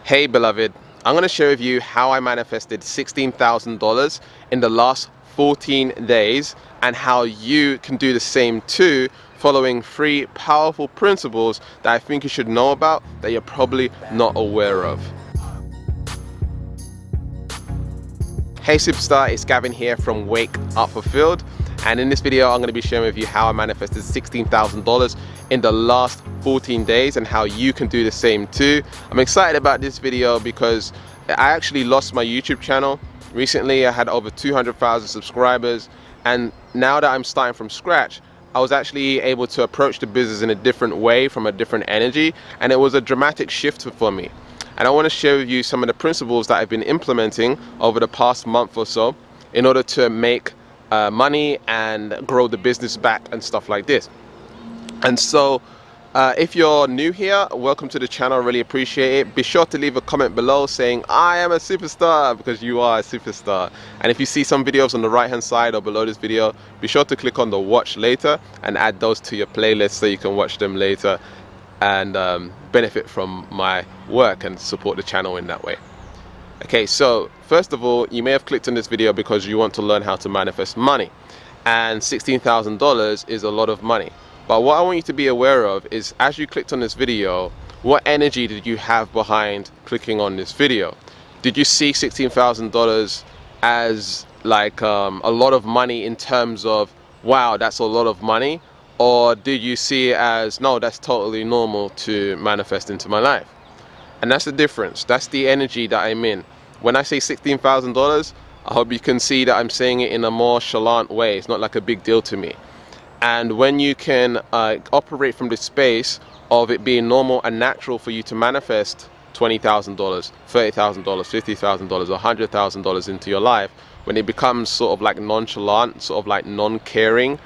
Hey beloved, I'm going to share with you how I manifested $16,000 in the last 14 days and how you can do the same too, following 3 powerful principles that I think you should know about that you're probably not aware of. Hey superstar, it's Gavin here from Wake Up Fulfilled, and in this video I'm going to be sharing with you how I manifested $16,000 in the last 14 days and how you can do the same too. I'm excited about this video because I actually lost my YouTube channel recently. I had over 200,000 subscribers, and now that I'm starting from scratch, I was actually able to approach the business in a different way, from a different energy, and it was a dramatic shift for me. And I want to share with you some of the principles that I've been implementing over the past month or so in order to make money and grow the business back and stuff like this. And so if you're new here, welcome to the channel. I really appreciate it. Be sure to leave a comment below saying I am a superstar, because you are a superstar. And if you see some videos on the right hand side or below this video, be sure to click on the watch later and add those to your playlist so you can watch them later and benefit from my work and support the channel in that way. Okay, so first of all, you may have clicked on this video because you want to learn how to manifest money, and $16,000 is a lot of money. But what I want you to be aware of is, as you clicked on this video, what energy did you have behind clicking on this video? Did you see $16,000 as like a lot of money in terms of, wow, that's a lot of money? Or did you see it as, no, that's totally normal to manifest into my life? And that's the difference. That's the energy that I'm in. When I say $16,000, I hope you can see that I'm saying it in a more chalant way. It's not like a big deal to me. And when you can operate from this space of it being normal and natural for you to manifest $20,000, $30,000, $50,000, $100,000 into your life, when it becomes sort of like nonchalant, sort of like non-caring,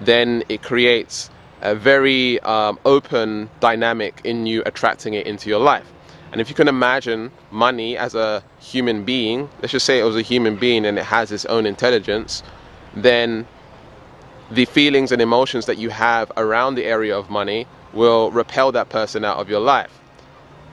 then it creates a very open dynamic in you attracting it into your life. And if you can imagine money as a human being, let's just say it was a human being and it has its own intelligence, then the feelings and emotions that you have around the area of money will repel that person out of your life.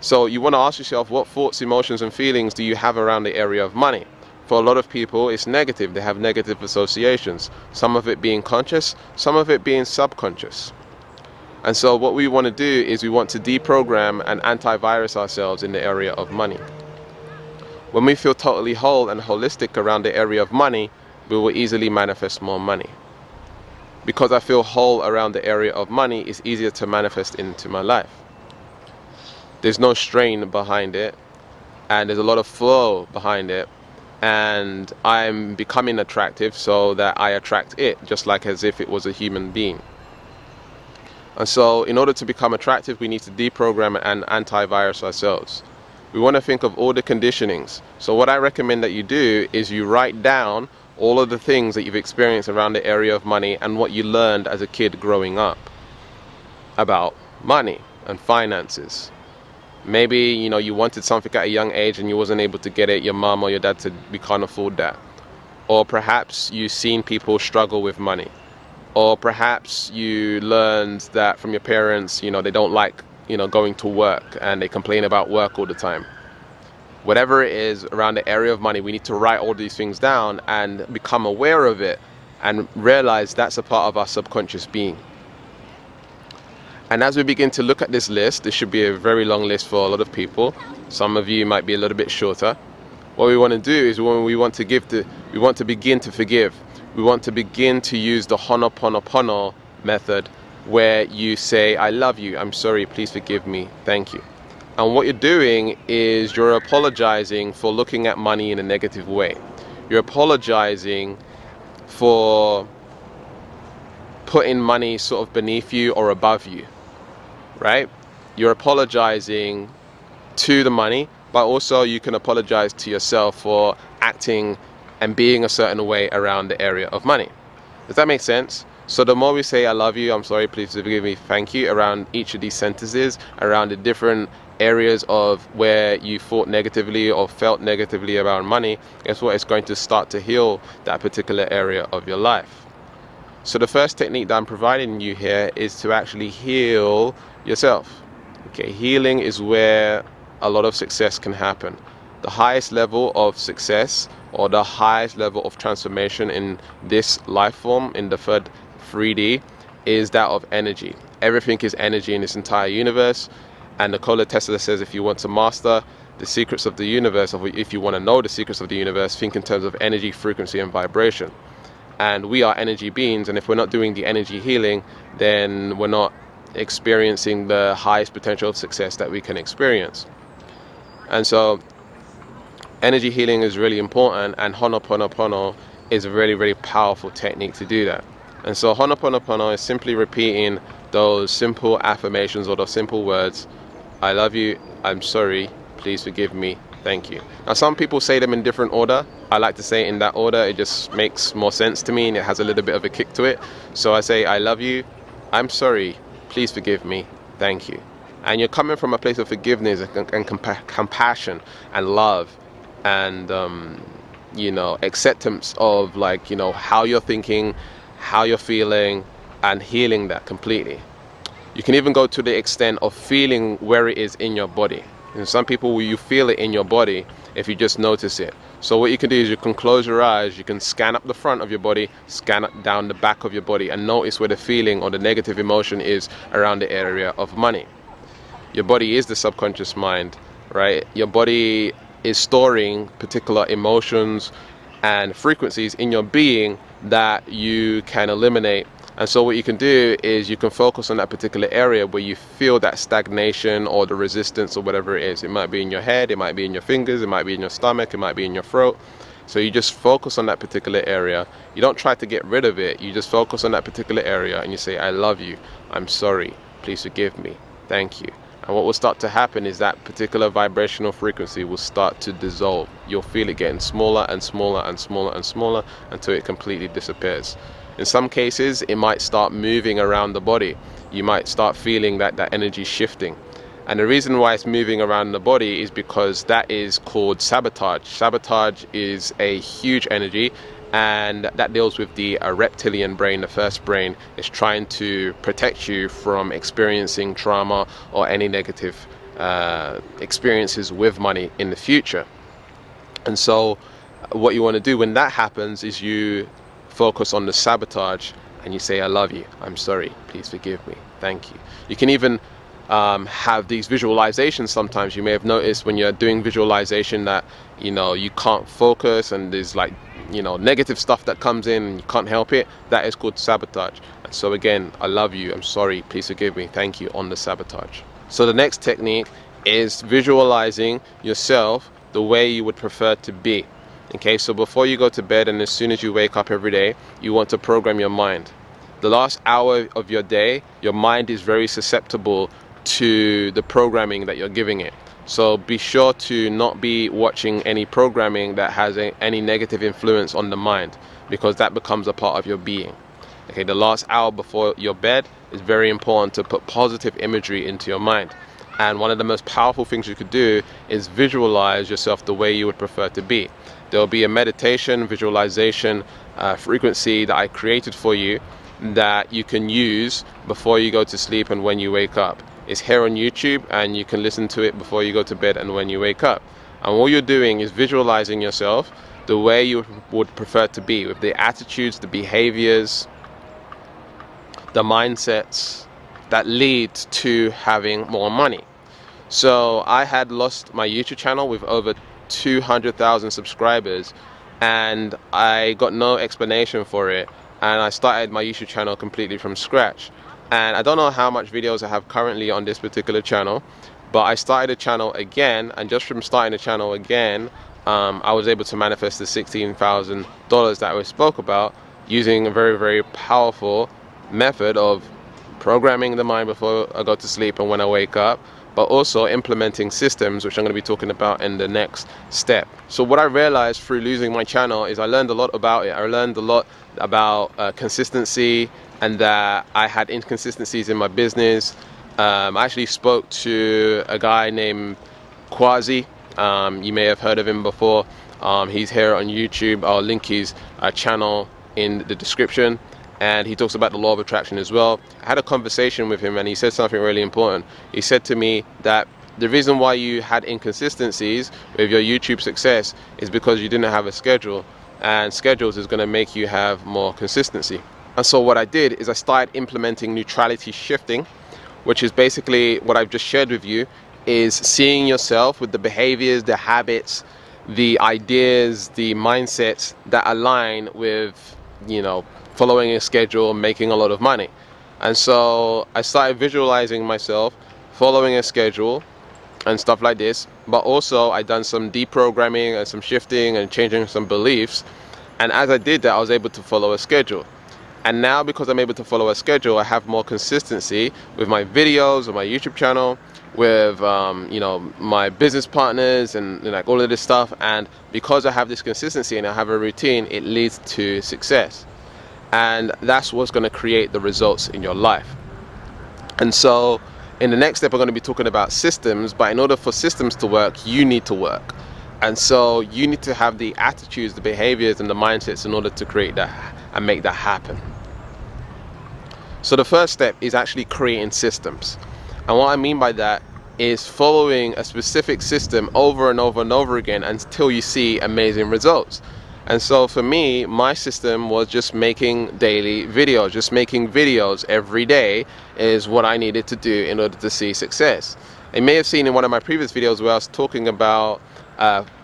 So you want to ask yourself, what thoughts, emotions and feelings do you have around the area of money? For a lot of people, it's negative. They have negative associations, some of it being conscious, some of it being subconscious. And so what we want to do is we want to deprogram and antivirus ourselves in the area of money. When we feel totally whole and holistic around the area of money, we will easily manifest more money. Because I feel whole around the area of money, it's easier to manifest into my life. There's no strain behind it, and there's a lot of flow behind it. And I'm becoming attractive so that I attract it, just like as if it was a human being. And so in order to become attractive, we need to deprogram and antivirus ourselves. We want to think of all the conditionings. So what I recommend that you do is you write down all of the things that you've experienced around the area of money and what you learned as a kid growing up about money and finances. Maybe, you know, you wanted something at a young age and you wasn't able to get it. Your mom or your dad said, we can't afford that. Or perhaps you've seen people struggle with money. Or perhaps you learned that from your parents, you know, they don't like, going to work and they complain about work all the time. Whatever it is around the area of money, we need to write all these things down and become aware of it and realize that's a part of our subconscious being. And as we begin to look at this list, this should be a very long list for a lot of people. Some of you might be a little bit shorter. What we want to do is when we want to we want to begin to forgive. We want to begin to use the Ho'oponopono method, where you say, I love you, I'm sorry, please forgive me, thank you. And what you're doing is you're apologizing for looking at money in a negative way. You're apologizing for putting money sort of beneath you or above you. Right? You're apologizing to the money, but also you can apologize to yourself for acting and being a certain way around the area of money. Does that make sense? So the more we say, I love you, I'm sorry, please forgive me, thank you, around each of these sentences, around the different areas of where you thought negatively or felt negatively around money, guess what? It's going to start to heal that particular area of your life. So the first technique that I'm providing you here is to actually heal yourself. Okay, healing is where a lot of success can happen. The highest level of success, or the highest level of transformation in this life form, in the third 3D, is that of energy. Everything is energy in this entire universe. And Nikola Tesla says, if you want to master the secrets of the universe, or if you want to know the secrets of the universe, think in terms of energy, frequency, and vibration. And we are energy beings, and if we're not doing the energy healing, then we're not experiencing the highest potential of success that we can experience. And so energy healing is really important, and Ho'oponopono is a really, really powerful technique to do that. And so Ho'oponopono is simply repeating those simple affirmations, or those simple words: I love you, I'm sorry, please forgive me, thank you. Now, some people say them in different order. I like to say it in that order. It just makes more sense to me, and it has a little bit of a kick to it. So I say, I love you, I'm sorry, please forgive me, thank you. And you're coming from a place of forgiveness and compassion and love, and acceptance of, like, how you're thinking, how you're feeling, and healing that completely. You can even go to the extent of feeling where it is in your body. And some people, you feel it in your body if you just notice it. So what you can do is you can close your eyes, you can scan up the front of your body, scan up down the back of your body, and notice where the feeling or the negative emotion is around the area of money. Your body is the subconscious mind, right? Your body is storing particular emotions and frequencies in your being that you can eliminate. And so what you can do is you can focus on that particular area where you feel that stagnation or the resistance or whatever it is. It might be in your head, it might be in your fingers, it might be in your stomach, it might be in your throat. So you just focus on that particular area. You don't try to get rid of it. You just focus on that particular area and you say, I love you, I'm sorry, please forgive me, thank you. And what will start to happen is that particular vibrational frequency will start to dissolve. You'll feel it getting smaller and smaller and smaller and smaller until it completely disappears. In some cases, it might start moving around the body. You might start feeling that energy shifting. And the reason why it's moving around the body is because that is called sabotage. Sabotage is a huge energy, and that deals with the reptilian brain. The first brain is trying to protect you from experiencing trauma or any negative experiences with money in the future. And so what you want to do when that happens is you focus on the sabotage and you say, I love you, I'm sorry, please forgive me, thank you. You can even have these visualizations. Sometimes you may have noticed when you're doing visualization that you can't focus, and there's like negative stuff that comes in and you can't help it. That is called sabotage. And so again, I love you, I'm sorry, please forgive me, thank you, on the sabotage. So the next technique is visualizing yourself the way you would prefer to be. Okay, so before you go to bed and as soon as you wake up every day, you want to program your mind. The last hour of your day, your mind is very susceptible to the programming that you're giving it. So be sure to not be watching any programming that has any negative influence on the mind, because that becomes a part of your being. Okay, the last hour before your bed is very important to put positive imagery into your mind. And one of the most powerful things you could do is visualize yourself the way you would prefer to be. There'll be a meditation, visualization frequency that I created for you that you can use before you go to sleep and when you wake up. It's here on YouTube, and you can listen to it before you go to bed and when you wake up. And all you're doing is visualizing yourself the way you would prefer to be, with the attitudes, the behaviors, the mindsets that lead to having more money. So I had lost my YouTube channel with over 200,000 subscribers, and I got no explanation for it, and I started my YouTube channel completely from scratch. And I don't know how much videos I have currently on this particular channel, but I started a channel again, and just from starting the channel again, I was able to manifest the $16,000 that I spoke about using a very, very powerful method of programming the mind before I go to sleep and when I wake up, but also implementing systems, which I'm going to be talking about in the next step. So what I realized through losing my channel is I learned a lot about it. I learned a lot about consistency, and that I had inconsistencies in my business. I actually spoke to a guy named Quasi. You may have heard of him before. He's here on YouTube. I'll link his channel in the description. And he talks about the law of attraction as well. I had a conversation with him, and he said something really important. He said to me that the reason why you had inconsistencies with your YouTube success is because you didn't have a schedule, and schedules is going to make you have more consistency. And so what I did is I started implementing neutrality shifting, which is basically what I've just shared with you, is seeing yourself with the behaviors, the habits, the ideas, the mindsets that align with, you know, following a schedule, making a lot of money. And so I started visualizing myself following a schedule and stuff like this, but also I done some deprogramming and some shifting and changing some beliefs. And as I did that, I was able to follow a schedule. And now, because I'm able to follow a schedule, I have more consistency with my videos, on my YouTube channel, with you know, my business partners, and like all of this stuff. And because I have this consistency and I have a routine, it leads to success. And that's what's going to create the results in your life. And so in the next step, we're going to be talking about systems, but in order for systems to work, you need to work. And so you need to have the attitudes, the behaviors, and the mindsets in order to create that and make that happen. So the first step is actually creating systems. And what I mean by that is following a specific system over and over and over again until you see amazing results. And so for me, my system was just making daily videos. Just making videos every day is what I needed to do in order to see success. You may have seen in one of my previous videos where I was talking about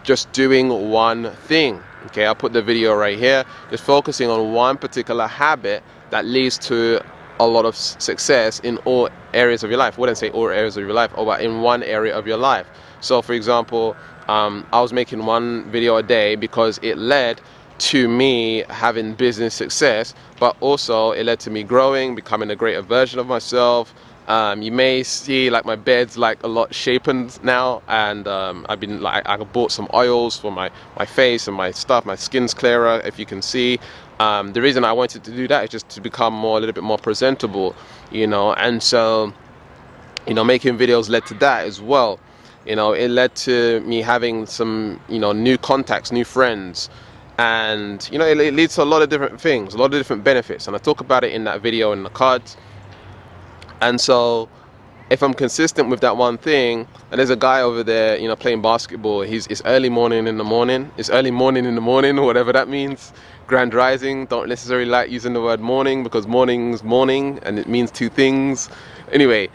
just doing one thing. Okay, I'll put the video right here. Just focusing on one particular habit that leads to a lot of success in all areas of your life. I wouldn't say all areas of your life, but in one area of your life. So for example, I was making one video a day because it led to me having business success, but also it led to me growing, becoming a greater version of myself. You may see like my bed's like a lot shapened now, and I've been like, I bought some oils for my face and my stuff. My skin's clearer, if you can see. The reason I wanted to do that is just to become a little bit more presentable, you know. And so, you know, making videos led to that as well. You know, it led to me having some, you know, new contacts, new friends, and you know, it leads to a lot of different things, a lot of different benefits, and I talk about it in that video in the cards. And so if I'm consistent with that one thing, and there's a guy over there, you know, playing basketball, it's early morning in the morning, or whatever that means. Grand rising, don't necessarily like using the word morning because morning's morning and it means two things. Anyway,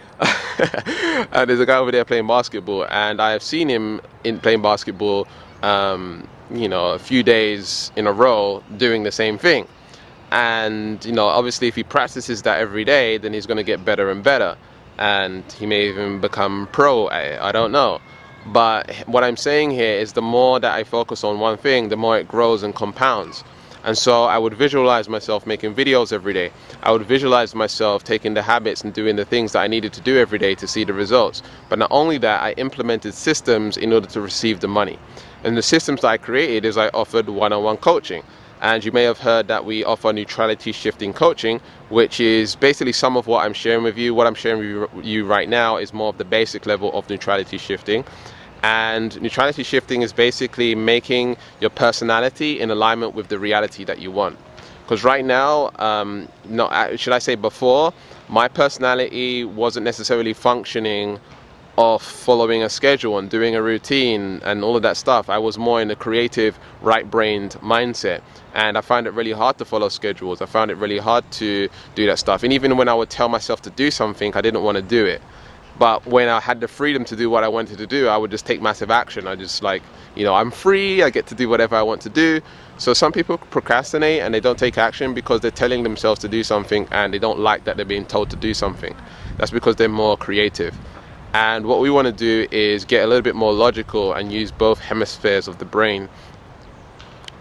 and there's a guy over there playing basketball, and I have seen him playing basketball, you know, a few days in a row doing the same thing. And, you know, obviously if he practices that every day, then he's going to get better and better. And he may even become pro at it, I don't know. But what I'm saying here is the more that I focus on one thing, the more it grows and compounds. And so I would visualize myself making videos every day. I would visualize myself taking the habits and doing the things that I needed to do every day to see the results. But not only that, I implemented systems in order to receive the money. And the systems that I created is I offered one-on-one coaching. And you may have heard that we offer neutrality shifting coaching, which is basically some of what I'm sharing with you. What I'm sharing with you right now is more of the basic level of neutrality shifting. And neutrality shifting is basically making your personality in alignment with the reality that you want. Because right now, should I say before, my personality wasn't necessarily functioning of following a schedule and doing a routine and all of that stuff. I was more in a creative, right-brained mindset. And I find it really hard to follow schedules. I found it really hard to do that stuff. And even when I would tell myself to do something, I didn't want to do it. But when I had the freedom to do what I wanted to do, I would just take massive action. I just like, you know, I'm free, I get to do whatever I want to do. So some people procrastinate and they don't take action because they're telling themselves to do something and they don't like that they're being told to do something. That's because they're more creative. And what we want to do is get a little bit more logical and use both hemispheres of the brain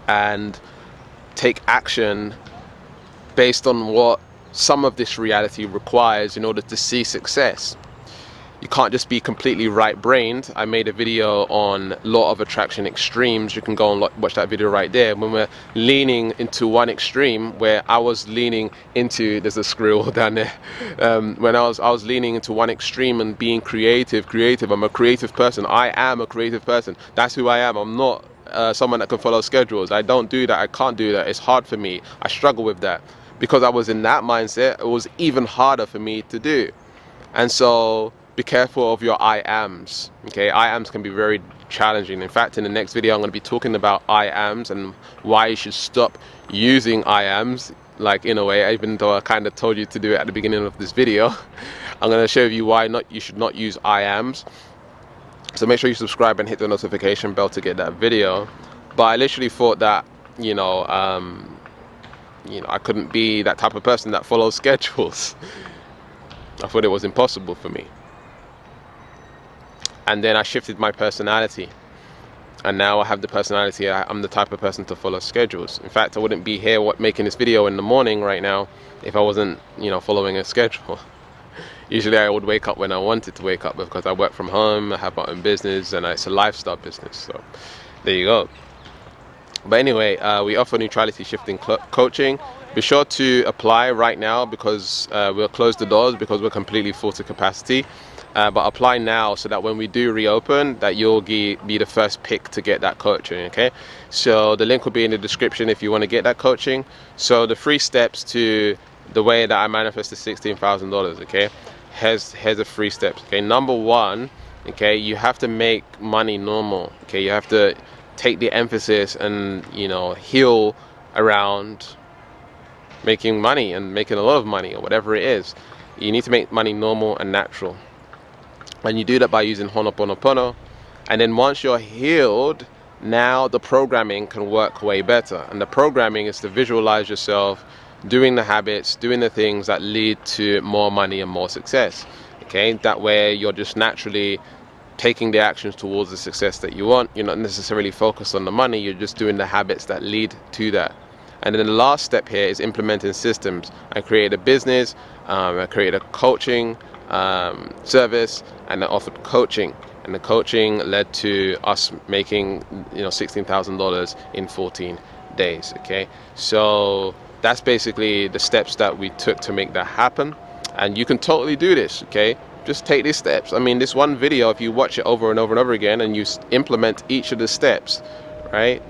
and take action based on what some of this reality requires in order to see success. You can't just be completely right-brained. I made a video on law of attraction extremes. You can go and watch that video right there. When we're leaning into one extreme, where I was leaning into, there's a squirrel down there. When I was leaning into one extreme and being creative. I'm a creative person. I am a creative person. That's who I am. I'm not someone that can follow schedules. I don't do that. I can't do that. It's hard for me. I struggle with that. Because I was in that mindset, it was even harder for me to do. And so be careful of your I ams. Okay, I ams can be very challenging. In fact, in the next video I'm going to be talking about I ams and why you should stop using I ams, like, in a way, even though I kind of told you to do it at the beginning of this video. I'm going to show you why you should not use I ams. So make sure you subscribe and hit the notification bell to get that video. But I literally thought that, I couldn't be that type of person that follows schedules. I thought it was impossible for me. And then I shifted my personality. And now I have the personality, I'm the type of person to follow schedules. In fact, I wouldn't be here making this video in the morning right now if I wasn't, following a schedule. Usually I would wake up when I wanted to wake up because I work from home, I have my own business, and it's a lifestyle business. So there you go. But anyway, we offer neutrality shifting coaching. Be sure to apply right now because we'll close the doors because we're completely full to capacity. But apply now so that when we do reopen, that you'll be the first pick to get that coaching, okay? So the link will be in the description if you want to get that coaching. So the 3 steps to the way that I manifested $16,000, okay? Here's the 3 steps, okay? Number 1, okay, you have to make money normal, okay? You have to take the emphasis and, heal around making money and making a lot of money or whatever it is. You need to make money normal and natural. And you do that by using Ho'oponopono. And then once you're healed, now the programming can work way better. And the programming is to visualize yourself doing the habits, doing the things that lead to more money and more success. Okay, that way you're just naturally taking the actions towards the success that you want. You're not necessarily focused on the money, you're just doing the habits that lead to that. And then the last step here is implementing systems. I created a business, I created a coaching service, and I offered coaching. And the coaching led to us making $16,000 in 14 days. Okay, so that's basically the steps that we took to make that happen. And you can totally do this, okay? Just take these steps. I mean, this one video, if you watch it over and over and over again and you implement each of the steps, right?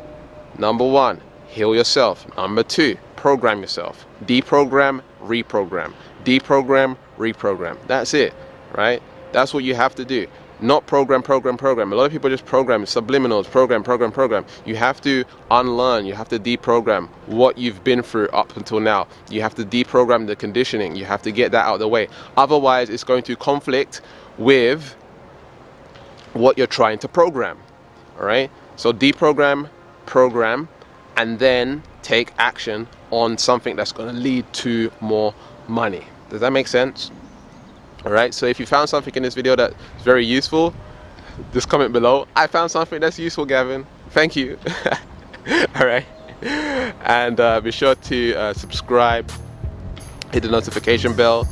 Number 1, heal yourself. Number 2, program yourself. Deprogram, reprogram. Deprogram, reprogram. That's it, right? That's what you have to do. Not program. A lot of people just program, subliminals, program. You have to unlearn, you have to deprogram what you've been through up until now. You have to deprogram the conditioning. You have to get that out of the way. Otherwise, it's going to conflict with what you're trying to program, all right? So deprogram, program, and then take action on something that's going to lead to more money. Does that make sense? All right, so if you found something in this video that's very useful, just comment below. I found something that's useful, Gavin. Thank you. All right, and be sure to subscribe, hit the notification bell,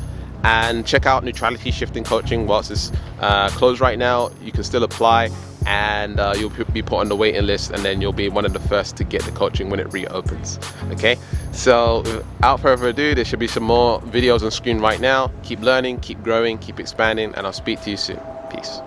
and check out neutrality shifting coaching whilst it's closed right now. You can still apply, and you'll be put on the waiting list, and then you'll be one of the first to get the coaching when it reopens. Okay, so without further ado, there should be some more videos on screen right now. Keep learning, keep growing, keep expanding, and I'll speak to you soon. Peace.